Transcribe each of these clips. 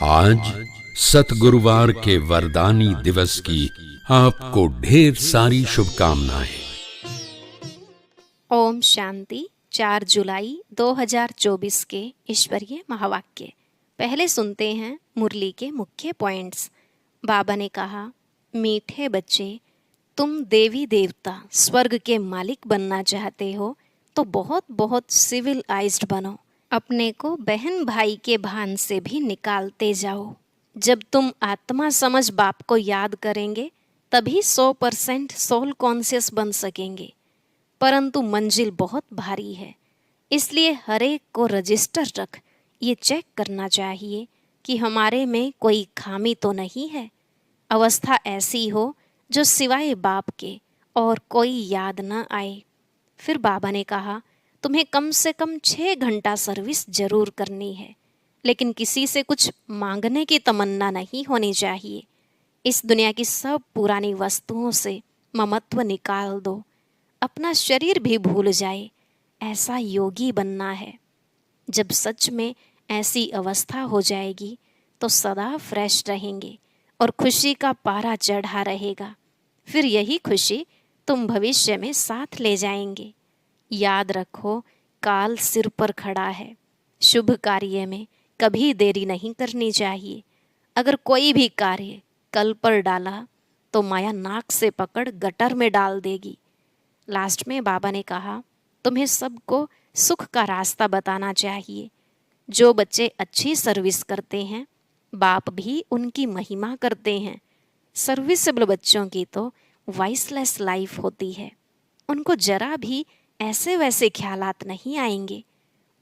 आज सतगुरुवार के वरदानी दिवस की आपको ढेर सारी शुभकामनाएं। ओम शांति। 4 जुलाई 2024 के ईश्वरीय महावाक्य। पहले सुनते हैं मुरली के मुख्य पॉइंट्स। बाबा ने कहा, मीठे बच्चे, तुम देवी देवता स्वर्ग के मालिक बनना चाहते हो तो बहुत बहुत सिविलाइज्ड बनो। अपने को बहन भाई के भान से भी निकालते जाओ। जब तुम आत्मा समझ बाप को याद करेंगे तभी 100% सोल कॉन्शियस बन सकेंगे। परंतु मंजिल बहुत भारी है, इसलिए हर एक को रजिस्टर रख ये चेक करना चाहिए कि हमारे में कोई खामी तो नहीं है। अवस्था ऐसी हो जो सिवाय बाप के और कोई याद न आए। फिर बाबा ने कहा, तुम्हें कम से कम 6 घंटा सर्विस जरूर करनी है, लेकिन किसी से कुछ मांगने की तमन्ना नहीं होनी चाहिए। इस दुनिया की सब पुरानी वस्तुओं से ममत्व निकाल दो। अपना शरीर भी भूल जाए, ऐसा योगी बनना है। जब सच में ऐसी अवस्था हो जाएगी तो सदा फ्रेश रहेंगे और खुशी का पारा चढ़ा रहेगा। फिर यही खुशी तुम भविष्य में साथ ले जाएंगे। याद रखो, काल सिर पर खड़ा है। शुभ कार्य में कभी देरी नहीं करनी चाहिए। अगर कोई भी कार्य कल पर डाला तो माया नाक से पकड़ गटर में डाल देगी। लास्ट में बाबा ने कहा, तुम्हें सबको सुख का रास्ता बताना चाहिए। जो बच्चे अच्छी सर्विस करते हैं, बाप भी उनकी महिमा करते हैं। सर्विसेबल बच्चों की तो वाइसलेस लाइफ होती है। उनको जरा भी ऐसे वैसे ख्यालात नहीं आएंगे।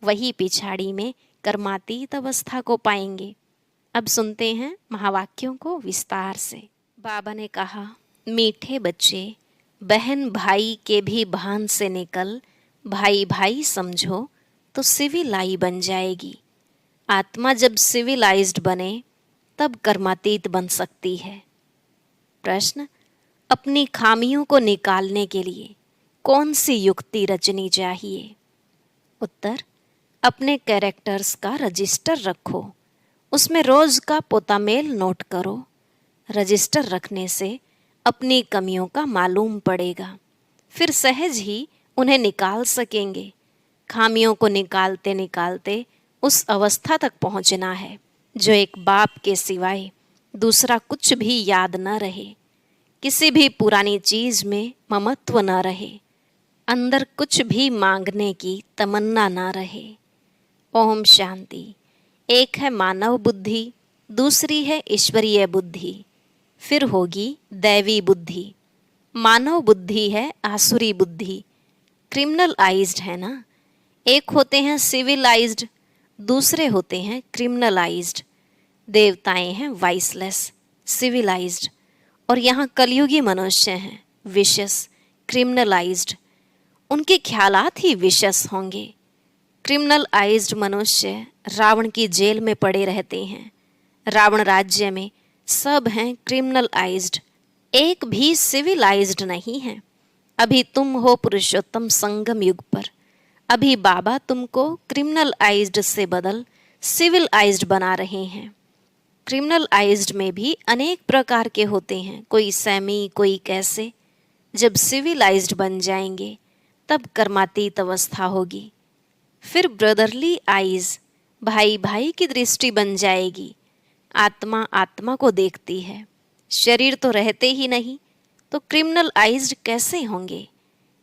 वही पिछाड़ी में कर्मातीत अवस्था को पाएंगे। अब सुनते हैं महावाक्यों को विस्तार से। बाबा ने कहा, मीठे बच्चे, बहन भाई के भी भान से निकल भाई भाई समझो तो सिविलाई बन जाएगी। आत्मा जब सिविलाइज्ड बने तब कर्मातीत बन सकती है। प्रश्न, अपनी खामियों को निकालने के लिए कौन सी युक्ति रचनी चाहिए? उत्तर, अपने कैरेक्टर्स का रजिस्टर रखो। उसमें रोज का पोतामेल नोट करो। रजिस्टर रखने से अपनी कमियों का मालूम पड़ेगा, फिर सहज ही उन्हें निकाल सकेंगे। खामियों को निकालते निकालते उस अवस्था तक पहुंचना है जो एक बाप के सिवाय दूसरा कुछ भी याद न रहे। किसी भी पुरानी चीज में ममत्व न रहे। अंदर कुछ भी मांगने की तमन्ना न रहे। ओम शांति। एक है मानव बुद्धि, दूसरी है ईश्वरीय बुद्धि, फिर होगी दैवी बुद्धि। मानव बुद्धि है आसुरी बुद्धि, क्रिमिनलाइज्ड है ना। एक होते हैं सिविलाइज्ड, दूसरे होते हैं क्रिमिनलाइज्ड। देवताएं हैं वाइसलेस, सिविलाइज्ड, और यहाँ कलयुगी मनुष्य हैं विशस, क्रिमिनलाइज्ड। उनके ख्यालात ही विशस होंगे। क्रिमिनलाइज्ड मनुष्य रावण की जेल में पड़े रहते हैं। रावण राज्य में सब हैं क्रिमिनलाइज्ड, एक भी सिविलाइज्ड नहीं है। अभी तुम हो पुरुषोत्तम संगम युग पर। अभी बाबा तुमको क्रिमिनलाइज्ड से बदल सिविलाइज्ड बना रहे हैं। क्रिमिनलाइज्ड में भी अनेक प्रकार के होते हैं, कोई सेमी, कोई कैसे। जब सिविलाइज्ड बन जाएंगे तब कर्मातीत अवस्था होगी। फिर ब्रदरली आइज, भाई भाई की दृष्टि बन जाएगी। आत्मा आत्मा को देखती है। शरीर तो रहते ही नहीं तो क्रिमिनलाइज्ड कैसे होंगे?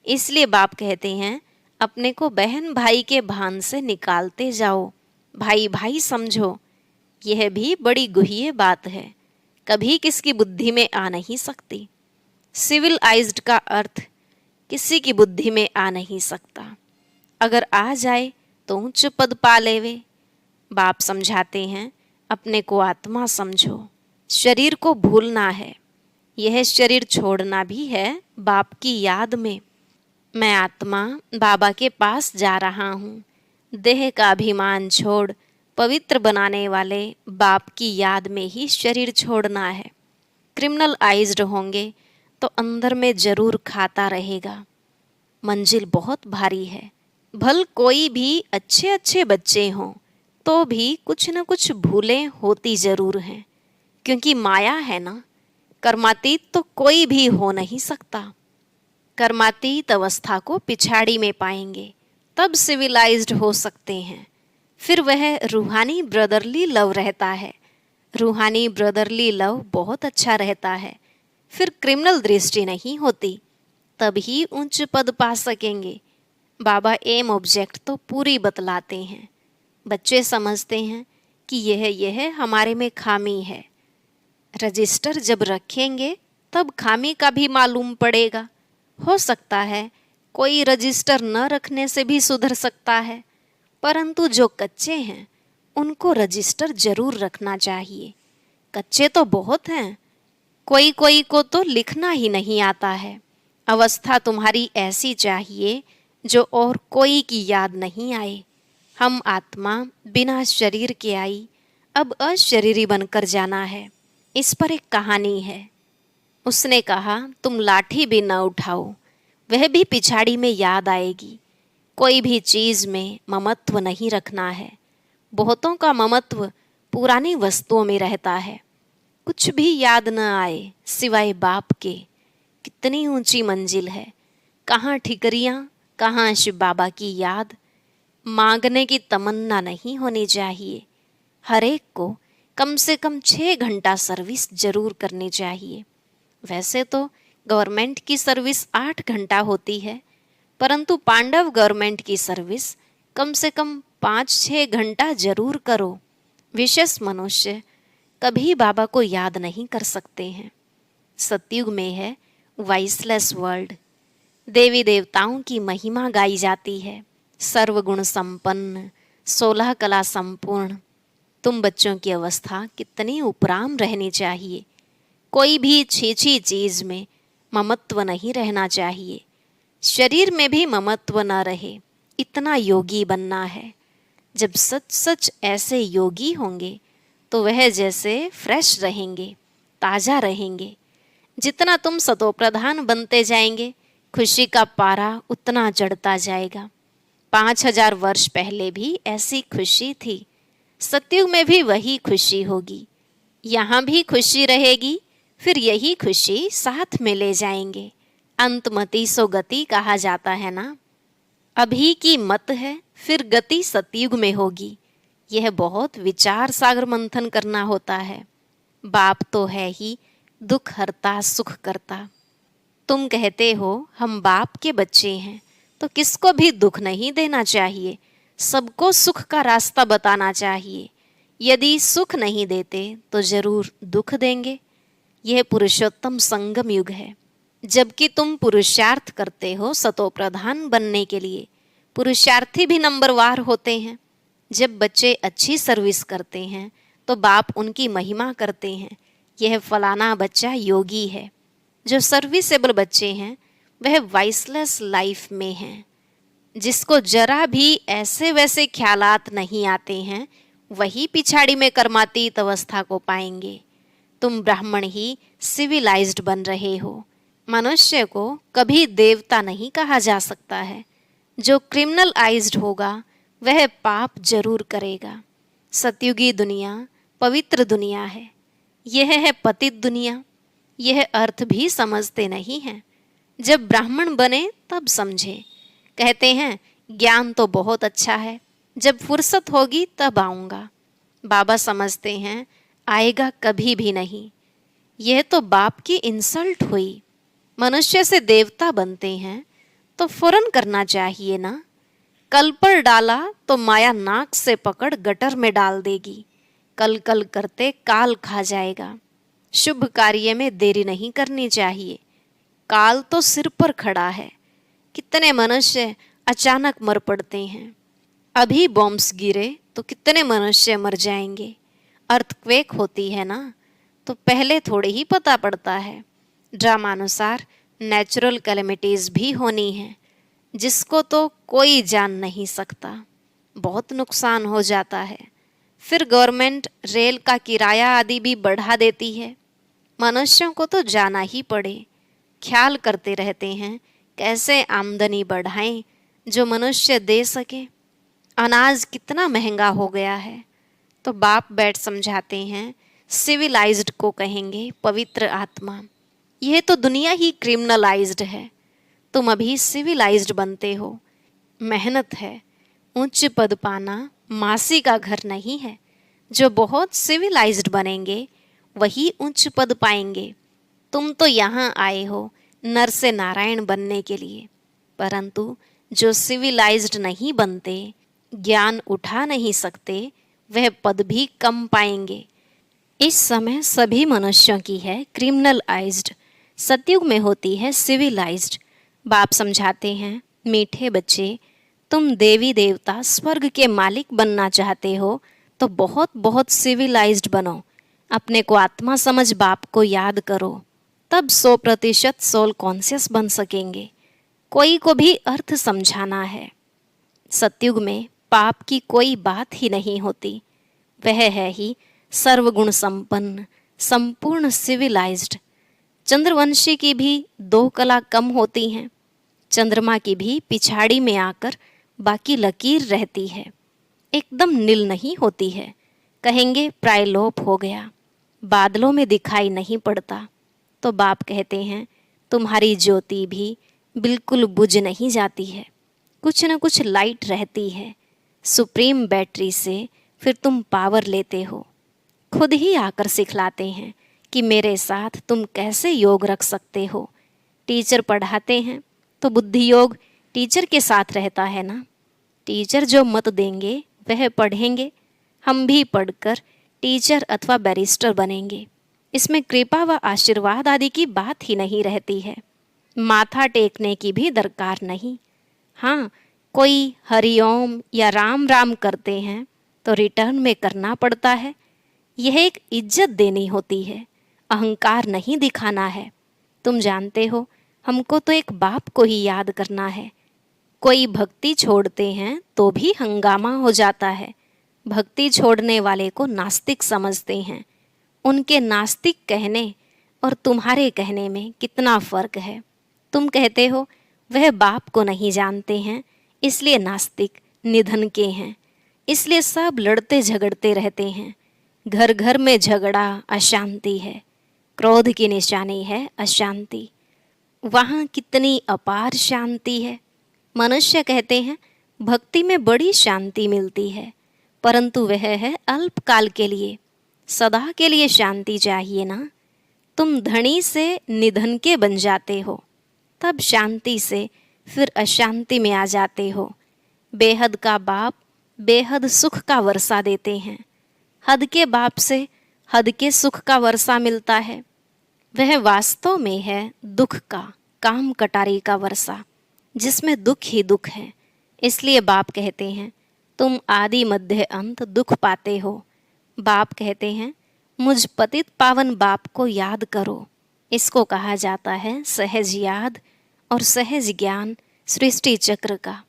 इसलिए बाप कहते हैं, अपने को बहन भाई के भान से निकालते जाओ, भाई भाई समझो। यह भी बड़ी गुह्य बात है, कभी किसकी बुद्धि में आ नहीं सकती। सिविलाइज्ड का अर्थ किसी की बुद्धि में आ नहीं सकता। अगर आ जाए तो उच्च पद पा लेवे। बाप समझाते हैं, अपने को आत्मा समझो। शरीर को भूलना है, यह शरीर छोड़ना भी है बाप की याद में। मैं आत्मा बाबा के पास जा रहा हूँ। देह का अभिमान छोड़ पवित्र बनाने वाले बाप की याद में ही शरीर छोड़ना है। क्रिमिनलाइज्ड होंगे तो अंदर में जरूर खाता रहेगा। मंजिल बहुत भारी है। भल कोई भी अच्छे अच्छे बच्चे हों, तो भी कुछ न कुछ भूलें होती जरूर हैं, क्योंकि माया है ना। कर्मातीत तो कोई भी हो नहीं सकता। कर्मातीत अवस्था को पिछाड़ी में पाएंगे, तब सिविलाइज्ड हो सकते हैं। फिर वह रूहानी ब्रदरली लव रहता है। रूहानी ब्रदरली लव बहुत अच्छा रहता है। फिर क्रिमिनल दृष्टि नहीं होती, तभी उच्च पद पा सकेंगे। बाबा एम ऑब्जेक्ट तो पूरी बतलाते हैं। बच्चे समझते हैं कि यह हमारे में खामी है। रजिस्टर जब रखेंगे तब खामी का भी मालूम पड़ेगा। हो सकता है कोई रजिस्टर न रखने से भी सुधर सकता है, परंतु जो कच्चे हैं उनको रजिस्टर जरूर रखना चाहिए। कच्चे तो बहुत हैं, कोई कोई को तो लिखना ही नहीं आता है। अवस्था तुम्हारी ऐसी चाहिए जो और कोई की याद नहीं आए। हम आत्मा बिना शरीर के आई, अब अशरीरी बनकर जाना है। इस पर एक कहानी है। उसने कहा, तुम लाठी भी न उठाओ, वह भी पिछाड़ी में याद आएगी। कोई भी चीज में ममत्व नहीं रखना है। बहुतों का ममत्व पुरानी वस्तुओं में रहता है। कुछ भी याद न आए सिवाय बाप के। कितनी ऊंची मंजिल है। कहाँ ठिकरियाँ, कहाँ शिव बाबा की याद। मांगने की तमन्ना नहीं होनी चाहिए। हर एक को कम से कम 6 घंटा सर्विस जरूर करनी चाहिए। वैसे तो गवर्नमेंट की सर्विस 8 घंटा होती है, परंतु पांडव गवर्नमेंट की सर्विस कम से कम 5-6 घंटा जरूर करो। विशेष मनुष्य कभी बाबा को याद नहीं कर सकते हैं। सतयुग में है वॉइसलेस वर्ल्ड। देवी देवताओं की महिमा गाई जाती है। सर्वगुण संपन्न, 16 कला संपूर्ण। तुम बच्चों की अवस्था कितनी उपराम रहनी चाहिए। कोई भी छीछी चीज में ममत्व नहीं रहना चाहिए। शरीर में भी ममत्व न रहे, इतना योगी बनना है। जब सच सच ऐसे योगी होंगे तो वह जैसे फ्रेश रहेंगे, ताजा रहेंगे। जितना तुम सतोप्रधान बनते जाएंगे, खुशी का पारा उतना चढ़ता जाएगा। 5000 वर्ष पहले भी ऐसी खुशी थी। सतयुग में भी वही खुशी होगी। यहाँ भी खुशी रहेगी, फिर यही खुशी साथ में ले जाएंगे। अंतमति सो गति कहा जाता है ना। अभी की मत है, फिर गति सतयुग में होगी। यह बहुत विचार सागर मंथन करना होता है। बाप तो है ही दुख हरता सुख करता। तुम कहते हो हम बाप के बच्चे हैं, तो किसको भी दुख नहीं देना चाहिए, सबको सुख का रास्ता बताना चाहिए। यदि सुख नहीं देते तो जरूर दुख देंगे। यह पुरुषोत्तम संगम युग है। जबकि तुम पुरुषार्थ करते हो सतोप्रधान बनने के लिए, पुरुषार्थी भी नंबरवार होते हैं। जब बच्चे अच्छी सर्विस करते हैं तो बाप उनकी महिमा करते हैं। यह फलाना बच्चा योगी है। जो सर्विसेबल बच्चे हैं वह वाइसलेस लाइफ में हैं। जिसको जरा भी ऐसे वैसे ख्यालात नहीं आते हैं, वही पिछाड़ी में कर्मातीत अवस्था को पाएंगे। तुम ब्राह्मण ही सिविलाइज्ड बन रहे हो। मनुष्य को कभी देवता नहीं कहा जा सकता है। जो क्रिमिनल आइज्ड होगा वह पाप जरूर करेगा। सतयुगी दुनिया पवित्र दुनिया है, यह है पतित दुनिया। यह अर्थ भी समझते नहीं हैं। जब ब्राह्मण बने तब समझे। कहते हैं ज्ञान तो बहुत अच्छा है, जब फुर्सत होगी तब आऊँगा। बाबा समझते हैं आएगा कभी भी नहीं। यह तो बाप की इंसल्ट हुई। मनुष्य से देवता बनते हैं तो फौरन करना चाहिए ना। कल पर डाला तो माया नाक से पकड़ गटर में डाल देगी। कल कल करते काल खा जाएगा। शुभ कार्य में देरी नहीं करनी चाहिए। काल तो सिर पर खड़ा है। कितने मनुष्य अचानक मर पड़ते हैं। अभी बॉम्ब्स गिरे तो कितने मनुष्य मर जाएंगे। अर्थक्वेक होती है ना, तो पहले थोड़े ही पता पड़ता है। ड्रामानुसार नेचुरल कैलेमिटीज भी होनी है, जिसको तो कोई जान नहीं सकता। बहुत नुकसान हो जाता है। फिर गवर्नमेंट रेल का किराया आदि भी बढ़ा देती है। मनुष्यों को तो जाना ही पड़े। ख्याल करते रहते हैं कैसे आमदनी बढ़ाएं जो मनुष्य दे सके। अनाज कितना महंगा हो गया है। तो बाप बैठ समझाते हैं, सिविलाइज्ड को कहेंगे पवित्र आत्मा। यह तो दुनिया ही क्रिमिनलाइज्ड है। तुम अभी सिविलाइज्ड बनते हो। मेहनत है। उच्च पद पाना मासी का घर नहीं है। जो बहुत सिविलाइज्ड बनेंगे वही उच्च पद पाएंगे। तुम तो यहाँ आए हो नर से नारायण बनने के लिए, परंतु जो सिविलाइज्ड नहीं बनते, ज्ञान उठा नहीं सकते, वह पद भी कम पाएंगे। इस समय सभी मनुष्यों की है क्रिमिनलाइज्ड, सतयुग में होती है सिविलाइज्ड। बाप समझाते हैं, मीठे बच्चे, तुम देवी देवता स्वर्ग के मालिक बनना चाहते हो तो बहुत बहुत सिविलाइज्ड बनो। अपने को आत्मा समझ बाप को याद करो, तब 100% सोल कॉन्शियस बन सकेंगे। कोई को भी अर्थ समझाना है। सतयुग में पाप की कोई बात ही नहीं होती। वह है ही सर्वगुण संपन्न, संपूर्ण सिविलाइज्ड। चंद्रवंशी की भी 2 कला कम होती हैं। चंद्रमा की भी पिछाड़ी में आकर बाकी लकीर रहती है, एकदम नील नहीं होती है। कहेंगे प्रायलोप हो गया, बादलों में दिखाई नहीं पड़ता। तो बाप कहते हैं, तुम्हारी ज्योति भी बिल्कुल बुझ नहीं जाती है, कुछ न कुछ लाइट रहती है। सुप्रीम बैटरी से फिर तुम पावर लेते हो। खुद ही आकर सिखलाते हैं कि मेरे साथ तुम कैसे योग रख सकते हो। टीचर पढ़ाते हैं तो बुद्धि योग टीचर के साथ रहता है ना। टीचर जो मत देंगे वह पढ़ेंगे। हम भी पढ़कर टीचर अथवा बैरिस्टर बनेंगे। इसमें कृपा व आशीर्वाद आदि की बात ही नहीं रहती है। माथा टेकने की भी दरकार नहीं। हाँ, कोई हरिओम या राम राम करते हैं तो रिटर्न में करना पड़ता है। यह एक इज्जत देनी होती है, अहंकार नहीं दिखाना है। तुम जानते हो, हमको तो एक बाप को ही याद करना है। कोई भक्ति छोड़ते हैं तो भी हंगामा हो जाता है। भक्ति छोड़ने वाले को नास्तिक समझते हैं। उनके नास्तिक कहने और तुम्हारे कहने में कितना फर्क है। तुम कहते हो वह बाप को नहीं जानते हैं, इसलिए नास्तिक निधन के हैं, इसलिए सब लड़ते झगड़ते रहते हैं। घर घर में झगड़ा अशांति है। क्रोध की निशानी है अशांति। वहाँ कितनी अपार शांति है। मनुष्य कहते हैं भक्ति में बड़ी शांति मिलती है, परंतु वह है अल्पकाल के लिए। सदा के लिए शांति चाहिए ना। तुम धनी से निधन के बन जाते हो, तब शांति से फिर अशांति में आ जाते हो। बेहद का बाप बेहद सुख का वर्षा देते हैं। हद के बाप से हद के सुख का वर्षा मिलता है। वह वास्तव में है दुख का, काम कटारी का वर्षा, जिसमें दुख ही दुख है। इसलिए बाप कहते हैं तुम आदि मध्य अंत दुख पाते हो। बाप कहते हैं मुझ पतित पावन बाप को याद करो। इसको कहा जाता है सहज याद और सहज ज्ञान सृष्टि चक्र का।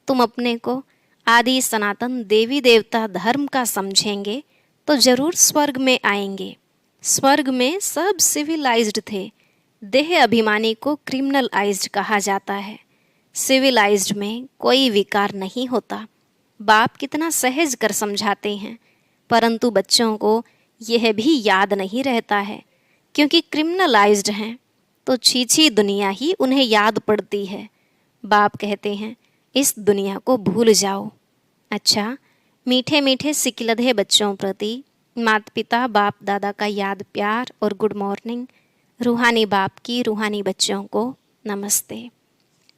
तुम अपने को आदि सनातन देवी देवता धर्म का समझेंगे तो जरूर स्वर्ग में आएंगे। स्वर्ग में सब सिविलाइज्ड थे। देह अभिमानी को क्रिमिनलाइज्ड कहा जाता है। सिविलाइज्ड में कोई विकार नहीं होता। बाप कितना सहज कर समझाते हैं, परंतु बच्चों को यह भी याद नहीं रहता है, क्योंकि क्रिमिनलाइज्ड हैं तो छीछी दुनिया ही उन्हें याद पड़ती है। बाप कहते हैं इस दुनिया को भूल जाओ। अच्छा, मीठे मीठे सिकिलधे बच्चों प्रति माता पिता बाप दादा का याद प्यार और गुड मॉर्निंग। रूहानी बाप की रूहानी बच्चों को नमस्ते।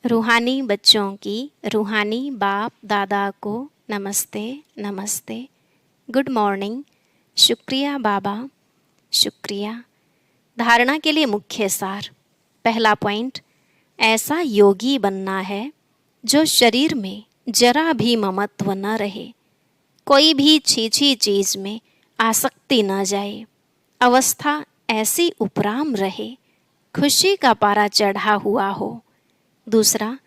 रूहानी बच्चों की रूहानी बाप दादा को नमस्ते नमस्ते, गुड मॉर्निंग, शुक्रिया बाबा, शुक्रिया। धारणा के लिए मुख्य सार। पहला पॉइंट, ऐसा योगी बनना है जो शरीर में जरा भी ममत्व न रहे, कोई भी छीछी चीज में आसक्ति न जाए, अवस्था ऐसी उपराम रहे, खुशी का पारा चढ़ा हुआ हो। दूसरा,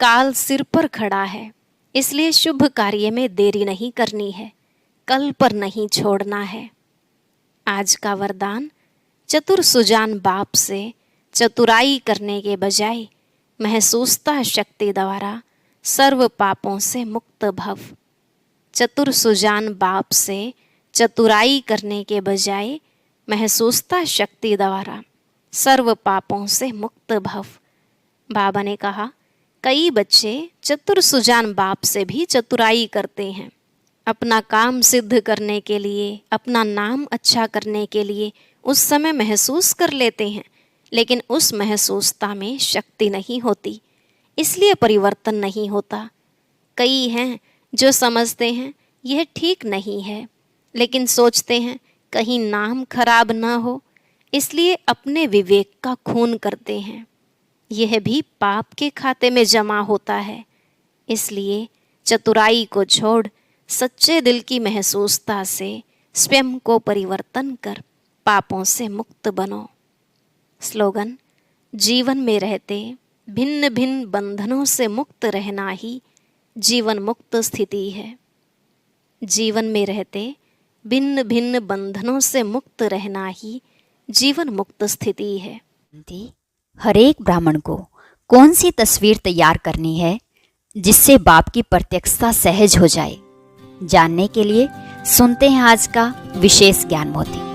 काल सिर पर खड़ा है, इसलिए शुभ कार्य में देरी नहीं करनी है, कल पर नहीं छोड़ना है। आज का वरदान, चतुर सुजान बाप से चतुराई करने के बजाय महसूसता शक्ति द्वारा सर्व पापों से मुक्त भव। चतुर सुजान बाप से चतुराई करने के बजाय महसूसता शक्ति द्वारा सर्व पापों से मुक्त भव। बाबा ने कहा, कई बच्चे चतुर सुजान बाप से भी चतुराई करते हैं। अपना काम सिद्ध करने के लिए, अपना नाम अच्छा करने के लिए उस समय महसूस कर लेते हैं, लेकिन उस महसूसता में शक्ति नहीं होती, इसलिए परिवर्तन नहीं होता। कई हैं जो समझते हैं यह ठीक नहीं है, लेकिन सोचते हैं कहीं नाम खराब न हो, इसलिए अपने विवेक का खून करते हैं। यह भी पाप के खाते में जमा होता है। इसलिए चतुराई को छोड़ सच्चे दिल की महसूसता से स्वयं को परिवर्तन कर पापों से मुक्त बनो। स्लोगन, जीवन में रहते भिन्न भिन्न बंधनों से मुक्त रहना ही जीवन मुक्त स्थिति है। जीवन में रहते भिन्न भिन्न बंधनों से मुक्त रहना ही जीवन मुक्त स्थिति है। हर एक ब्राह्मण को कौन सी तस्वीर तैयार करनी है जिससे बाप की प्रत्यक्षता सहज हो जाए, जानने के लिए सुनते हैं आज का विशेष ज्ञान मोती।